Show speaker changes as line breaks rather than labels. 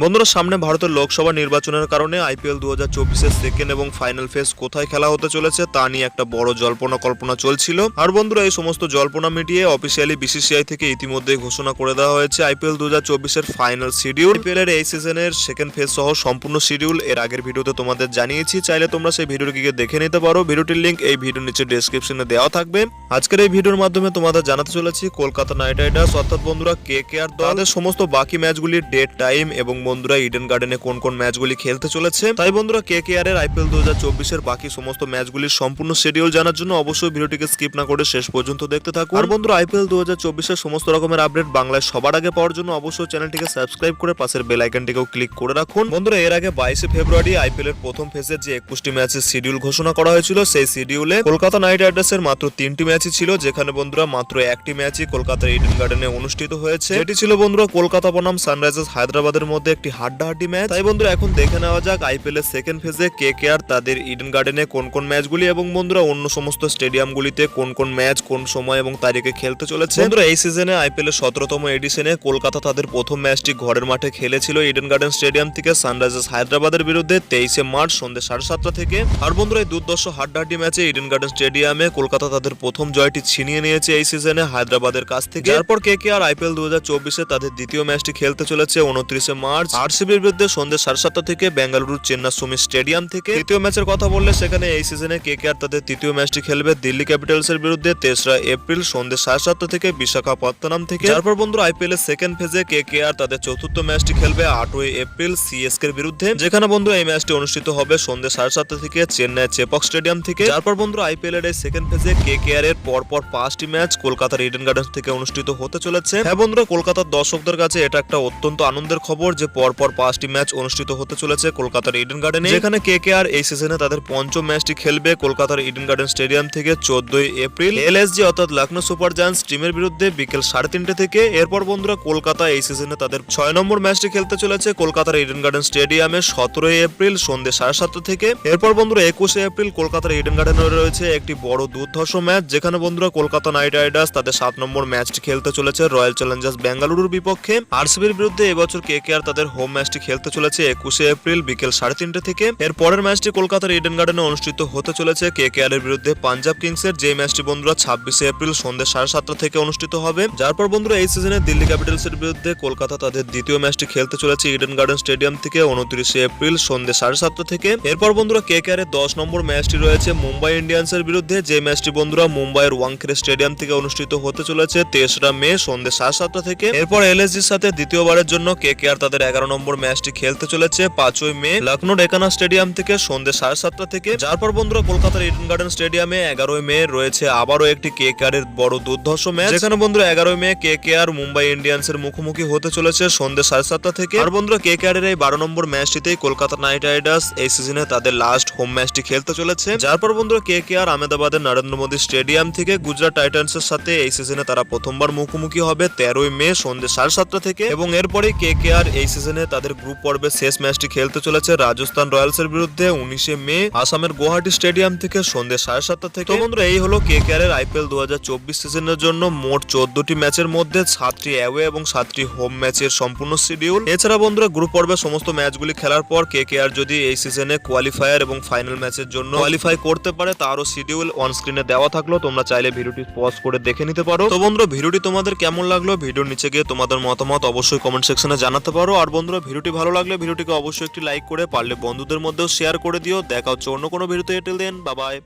বন্ধুরা, সামনে ভারতের লোকসভা নির্বাচনের কারণে আইপিএল 2024-এর সেকেন্ড এবং ফাইনাল ফেজ কোথায় খেলা হতে চলেছে তা নিয়ে একটা বড় জল্পনা কল্পনা চলছিল। আর বন্ধুরা, এই সমস্ত জল্পনা মিটিয়ে অফিসিয়ালি বিসিসিআই থেকে ইতিমধ্যে ঘোষণা করে দেওয়া হয়েছে আইপিএল 2024-এর ফাইনাল শিডিউল। আইপিএল এর এই সিজনের সেকেন্ড ফেজ সহ সম্পূর্ণ শিডিউল এর আগের ভিডিওতে তোমাদের জানিয়েছি, চাইলে তোমরা সেই ভিডিওটি গিয়ে দেখে নিতে পারো। ভিডিওটির লিংক এই ভিডিওর নিচে ডেসক্রিপশনে দেওয়া থাকবে। আজকের এই ভিডিওর মাধ্যমে তোমাদের জানাতে চলেছি কলকাতা নাইট রাইডার্স অর্থাৎ বন্ধুরা কেকেআর দলের সমস্ত বাকি ম্যাচগুলির ডেট, টাইম এবং বন্ধুরা ইডেন গার্ডেনে কোন কোন ম্যাচগুলি খেলতে চলেছে। তাই বন্ধুরা, কেকেআর এর আইপিএল 2024-এর বাকি সমস্ত ম্যাচগুলির সম্পূর্ণ শিডিউল জানার জন্য অবশ্যই ভিডিওটিকে স্কিপ না করে শেষ পর্যন্ত দেখতে থাকুন। আর বন্ধুরা, আইপিএল 2024-এর সমস্ত রকমের আপডেট বাংলায় সবার আগে পাওয়ার জন্য অবশ্যই চ্যানেলটিকে সাবস্ক্রাইব করে পাশের বেল আইকনটিকেও ক্লিক করে রাখুন। বন্ধুরা, এর আগে 22 ফেব্রুয়ারি আইপিএল এর প্রথম ফেজের যে 21টি ম্যাচের শিডিউল ঘোষণা করা হয়েছিল, সেই শিডিউলে কলকাতা নাইট রাইডার্সের মাত্র 3টি ম্যাচই ছিল, যেখানে বন্ধুরা মাত্র একটি ম্যাচই কলকাতার ইডেন গার্ডেনে অনুষ্ঠিত হয়েছে। এটি ছিল বন্ধুরা কলকাতা বনাম সানরাইজার্স হায়দ্রাবাদের মধ্যে একটি হাড্ডাহাড্ডি ম্যাচ। তাই বন্ধুরা, এখন দেখে নেওয়া যাক আইপিএল এর সেকেন্ড ফেজে কেকেআর তাদের ইডেন গার্ডেনে কোন কোন ম্যাচগুলি এবং বন্ধুরা অন্য সমস্ত স্টেডিয়ামগুলিতে কোন কোন ম্যাচ কোন সময় এবং তারিখে খেলতে চলেছে। বন্ধুরা, এই সিজনে আইপিএল এর 17তম এডিশনে কলকাতা তাদের প্রথম ম্যাচটি ঘরের মাঠে খেলেছিল ইডেন গার্ডেন স্টেডিয়াম থেকে সানরাইজার্স হায়দ্রাবাদের বিরুদ্ধে 23 মার্চ সন্ধ্যে 7:30 থেকে। আর বন্ধুরা, এই দুর্দর্শ হাড্ডাহাড্ডি ম্যাচে ইডেন গার্ডেন স্টেডিয়ামে কলকাতা তাদের প্রথম জয়টি ছিনিয়ে নিয়েছে এই সিজনে হায়দ্রাবাদের কাছ থেকে। এরপর কেকেআর আইপিএল 2024-এ তাদের দ্বিতীয় ম্যাচটি খেলতে চলেছে 29 মার্চ আরসিবির বিরুদ্ধে সন্ধ্যে 7:30 থেকে বেঙ্গালুরুর চেন্নাস্বামী স্টেডিয়াম থেকে। তৃতীয় ম্যাচের কথা বললে সেখানে এই সিজনে কেকেআর তাদের তৃতীয় ম্যাচটি খেলবে দিল্লি ক্যাপিটালসের বিরুদ্ধে 3রা এপ্রিল সন্ধ্যে 7:30 থেকে বিশাখাপত্তনম থেকে। তারপর বন্ধুরা, আইপিএল এর সেকেন্ড ফেজে কেকেআর তাদের চতুর্থ ম্যাচটি খেলবে 8 এপ্রিল সিএসকে এর বিরুদ্ধে, যেখানে বন্ধুরা এই ম্যাচটি অনুষ্ঠিত হবে সন্ধ্যে 7:30 থেকে চেন্নাই চেপক স্টেডিয়াম থেকে। তারপর বন্ধুরা, আইপিএল এর এই সেকেন্ড ফেজে কেকেআর এর পরপর 5টি ম্যাচ কলকাতার ইডেন গার্ডেন্স থেকে অনুষ্ঠিত হতে চলেছে। হ্যাঁ বন্ধুরা, কলকাতার দর্শকদের কাছে এটা একটা অত্যন্ত আনন্দের খবর যে পরপর 5টি ম্যাচ অনুষ্ঠিত হতে চলেছে কলকাতার ইডেন গার্ডেনে, যেখানে কেকেআর এই সিজনে তাদের পঞ্চম ম্যাচটি খেলবে কলকাতার ইডেন গার্ডেন স্টেডিয়াম থেকে 14 এপ্রিল এলএসজি অর্থাৎ লখনৌ সুপার জায়ান্টস টিমের বিরুদ্ধে বিকেল 3:30 থেকে। এরপর বন্ধুরা, কলকাতা এই সিজনে তাদের 6 নম্বর ম্যাচটি খেলতে চলেছে কলকাতার ইডেন গার্ডেন স্টেডিয়ামে 17 এপ্রিল সন্ধ্যে 7:30 থেকে। এরপর বন্ধুরা, 21 এপ্রিল কলকাতার ইডেন গার্ডেনে রয়েছে একটি বড় দুর্ধর্ষ ম্যাচ, যেখানে বন্ধুরা কলকাতা নাইট রাইডার্স তাদের 7 নম্বর ম্যাচটি খেলতে চলেছে রয়্যাল চ্যালেঞ্জার্স বেঙ্গালুরুর বিপক্ষে। আরসিবির বিরুদ্ধে এবছর কেকেআর তাদের হোম ম্যাচটি খেলতে চলেছে 21 এপ্রিল বিকেল 3:30 থেকে। এর পরের ম্যাচটি কলকাতার ইডেন গার্ডেনে অনুষ্ঠিত হতে চলেছে কেকেআর এর বিরুদ্ধে পাঞ্জাব কিংসের, যে ম্যাচটি বন্ধুরা 26 এপ্রিল সন্ধ্যে 7:30 থেকে অনুষ্ঠিত হবে। যার পর বন্ধুরা, এই সিজনে দিল্লি ক্যাপিটালসের বিরুদ্ধে কলকাতা তাদের দ্বিতীয় ম্যাচটি খেলতে চলেছে ইডেন গার্ডেন স্টেডিয়াম থেকে 29 এপ্রিল সন্ধ্যে 7:30 থেকে। এরপর বন্ধুরা, কেকেআর এর 10 নম্বর ম্যাচটি রয়েছে মুম্বাই ইন্ডিয়ান্সের বিরুদ্ধে, যে ম্যাচটি বন্ধুরা মুম্বাইয়ের ওয়াংখেড়ে স্টেডিয়াম থেকে অনুষ্ঠিত হতে চলেছে 23রা মে সন্ধ্যে 7:30 থেকে। এরপর এলএসজির সাথে দ্বিতীয়বারের জন্য কেকেআর তাদের 11 নম্বর ম্যাচটি খেলতে চলেছে 5 মে লখনৌ ডেকানা স্টেডিয়াম থেকে সন্ধ্যে 7:30 থেকে। যার পর বন্ধুরা, কলকাতার ইডেন গার্ডেন স্টেডিয়ামে 11 মে রয়েছে আবারও একটি কেকেআর এর বড় দুর্ধর্ষ ম্যাচ, যেখানে বন্ধুরা 11 মে কেকেআর মুম্বাই ইন্ডিয়ান্স এর মুখোমুখি হতে চলেছে সন্ধ্যে 7:30 থেকে। আর বন্ধুরা, কেকেআর এর এই 12 নম্বর ম্যাচটিতেই কলকাতা নাইট রাইডার্স এই সিজনে তাদের লাস্ট হোম ম্যাচটি খেলতে চলেছে। যার পর বন্ধুরা, কেকেআর আহমেদাবাদের নরেন্দ্র মোদী স্টেডিয়াম থেকে গুজরাট টাইটান্সের সাথে এই সিজনে তারা প্রথমবার মুখোমুখি হবে 13 মে সন্ধ্যে 7:30 থেকে। এবং এরপরে কেকেআর এই সিজনে তাদের গ্রুপ পর্বে শেষ ম্যাচটি খেলতে চলেছে রাজস্থান রয়্যালস এর বিরুদ্ধে 19 মে আসামের গুয়াহাটি স্টেডিয়াম থেকে সন্ধ্যে 7:30 থেকে। তো বন্ধুরা, এই হলো কেকেআর এর আইপিএল 2024 সিজনের জন্য মোট 14টি ম্যাচের মধ্যে 7টি অ্যাওয়ে এবং 7টি হোম ম্যাচের সম্পূর্ণ শিডিউল। এছাড়া বন্ধুরা, গ্রুপ পর্বে সমস্ত ম্যাচগুলি খেলার পর কেকেআর যদি এই সিজনে কোয়ালিফায়ার এবং ফাইনাল ম্যাচের জন্য কোয়ালিফাই করতে পারে, তারও শিডিউল অন স্ক্রিনে দেওয়া থাকলো, তোমরা চাইলে ভিডিওটি পজ করে দেখে নিতে পারো। তো বন্ধুরা, ভিডিওটি তোমাদের কেমন লাগলো ভিডিওর নিচে গিয়ে তোমাদের মতামত অবশ্যই কমেন্ট সেকশনে জানাতে পারো। আর বন্ধুরা, ভিডিওটি ভালো লাগলে ভিডিওটিকে অবশ্যই একটি লাইক করে পারলে বন্ধুদের মধ্যেও শেয়ার করে দিও। দেখা হচ্ছে অন্য কোনো ভিডিওতে। Till then, bye by.